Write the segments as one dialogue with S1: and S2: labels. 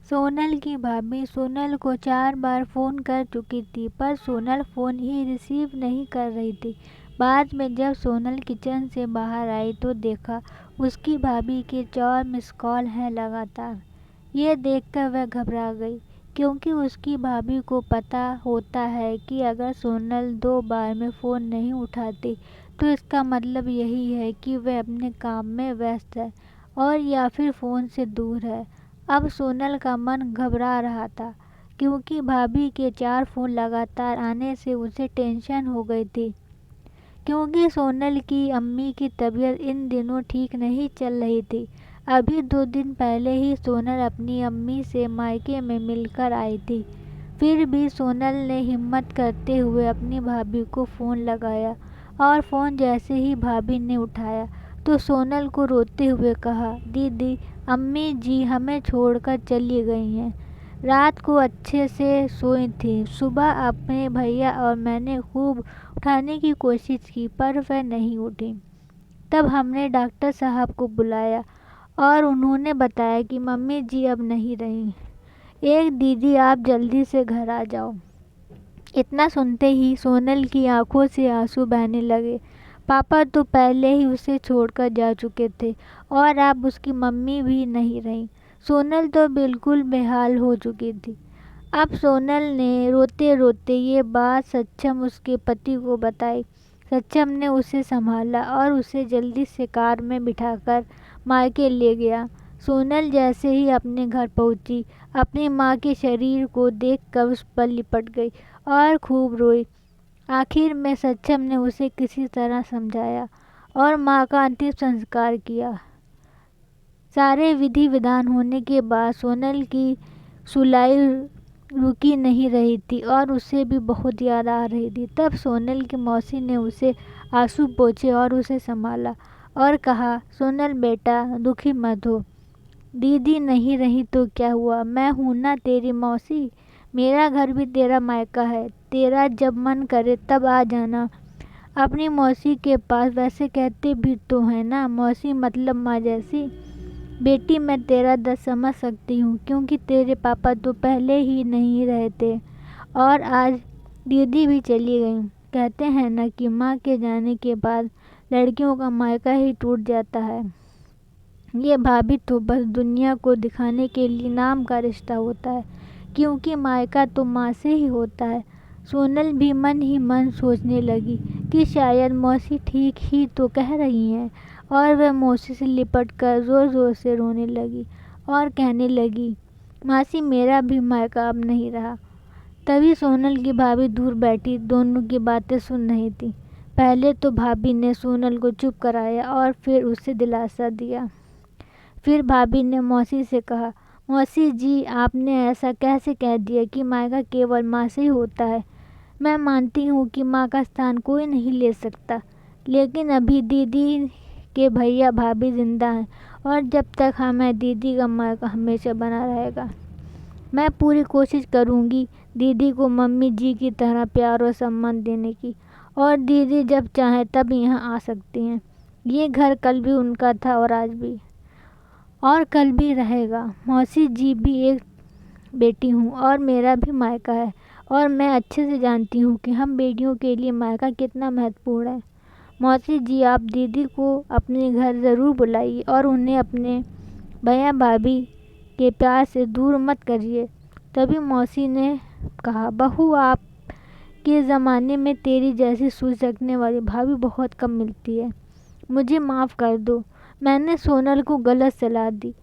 S1: सोनल की भाभी सोनल को 4 बार फ़ोन कर चुकी थी, पर सोनल फ़ोन ही रिसीव नहीं कर रही थी। बाद में जब सोनल किचन से बाहर आई तो देखा उसकी भाभी के 4 मिस कॉल हैं लगातार। ये देखकर वह घबरा गई, क्योंकि उसकी भाभी को पता होता है कि अगर सोनल 2 बार में फ़ोन नहीं उठाती तो इसका मतलब यही है कि वह अपने काम में व्यस्त है और या फिर फ़ोन से दूर है। अब सोनल का मन घबरा रहा था, क्योंकि भाभी के 4 फ़ोन लगातार आने से उसे टेंशन हो गई थी, क्योंकि सोनल की अम्मी की तबीयत इन दिनों ठीक नहीं चल रही थी। अभी 2 दिन पहले ही सोनल अपनी अम्मी से मायके में मिलकर आई थी। फिर भी सोनल ने हिम्मत करते हुए अपनी भाभी को फ़ोन लगाया, और फ़ोन जैसे ही भाभी ने उठाया तो सोनल को रोते हुए कहा, दीदी, अम्मी जी हमें छोड़कर चली गई हैं। रात को अच्छे से सोई थी। सुबह अपने भैया और मैंने खूब उठाने की कोशिश की, पर वह नहीं उठी। तब हमने डॉक्टर साहब को बुलाया और उन्होंने बताया कि मम्मी जी अब नहीं रहीं। एक दीदी, आप जल्दी से घर आ जाओ। इतना सुनते ही सोनल की आंखों से आंसू बहने लगे। पापा तो पहले ही उसे छोड़कर जा चुके थे और अब उसकी मम्मी भी नहीं रहीं। सोनल तो बिल्कुल बेहाल हो चुकी थी। अब सोनल ने रोते रोते ये बात सक्षम उसके पति को बताई। सक्षम ने उसे संभाला और उसे जल्दी से कार में बिठाकर मायके ले गया। सोनल जैसे ही अपने घर पहुंची, अपनी माँ के शरीर को देखकर उस पर लिपट गई और खूब रोई। आखिर में सक्षम ने उसे किसी तरह समझाया और माँ का अंतिम संस्कार किया। सारे विधि विधान होने के बाद सोनल की सुलाई रुकी नहीं रही थी और उसे भी बहुत याद आ रही थी। तब सोनल की मौसी ने उसे आंसू पोंछे और उसे संभाला और कहा, सोनल बेटा, दुखी मत हो। दीदी नहीं रही तो क्या हुआ, मैं हूं ना तेरी मौसी। मेरा घर भी तेरा मायका है। तेरा जब मन करे तब आ जाना अपनी मौसी के पास। वैसे कहते भी तो है ना, मौसी मतलब माँ जैसी। बेटी, मैं तेरा दर्द समझ सकती हूँ, क्योंकि तेरे पापा तो पहले ही नहीं रहे थे और आज दीदी भी चली गई। कहते हैं ना कि माँ के जाने के बाद लड़कियों का मायका ही टूट जाता है। ये भाभी तो बस दुनिया को दिखाने के लिए नाम का रिश्ता होता है, क्योंकि मायका तो माँ से ही होता है। सोनल भी मन ही मन सोचने लगी कि शायद मौसी ठीक ही तो कह रही हैं, और वह मौसी से लिपटकर ज़ोर ज़ोर से रोने लगी और कहने लगी, मासी, मेरा भी मायका अब नहीं रहा। तभी सोनल की भाभी दूर बैठी दोनों की बातें सुन रही थी। पहले तो भाभी ने सोनल को चुप कराया और फिर उसे दिलासा दिया। फिर भाभी ने मौसी से कहा, मौसी जी, आपने ऐसा कैसे कह दिया कि मायका केवल माँ से ही होता है। मैं मानती हूँ कि माँ का स्थान कोई नहीं ले सकता, लेकिन अभी दीदी के भैया भाभी जिंदा हैं और जब तक हम हैं दीदी का मायका हमेशा बना रहेगा। मैं पूरी कोशिश करूँगी दीदी को मम्मी जी की तरह प्यार और सम्मान देने की, और दीदी जब चाहे तब यहाँ आ सकती हैं। ये घर कल भी उनका था और आज भी और कल भी रहेगा। मौसी जी भी एक बेटी हूँ और मेरा भी मायका है, और मैं अच्छे से जानती हूँ कि हम बेटियों के लिए मायका कितना महत्वपूर्ण है। मौसी जी, आप दीदी को अपने घर ज़रूर बुलाइए और उन्हें अपने भैया भाभी के प्यार से दूर मत करिए। तभी मौसी ने कहा, बहू, आप के ज़माने में तेरी जैसी सोच रखने वाली भाभी बहुत कम मिलती है। मुझे माफ़ कर दो, मैंने सोनल को गलत सलाह दी।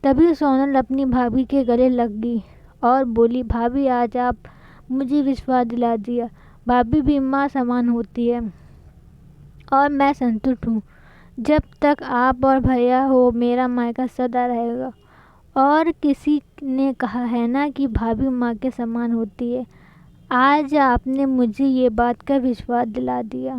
S1: तभी सोनल अपनी भाभी के गले लग गई और बोली, भाभी, आज आप मुझे विश्वास दिला दिया। भाभी भी माँ समान होती है और मैं संतुष्ट हूँ। जब तक आप और भैया हो, मेरा मायका सदा रहेगा। और किसी ने कहा है ना कि भाभी माँ के समान होती है। आज आपने मुझे ये बात का विश्वास दिला दिया।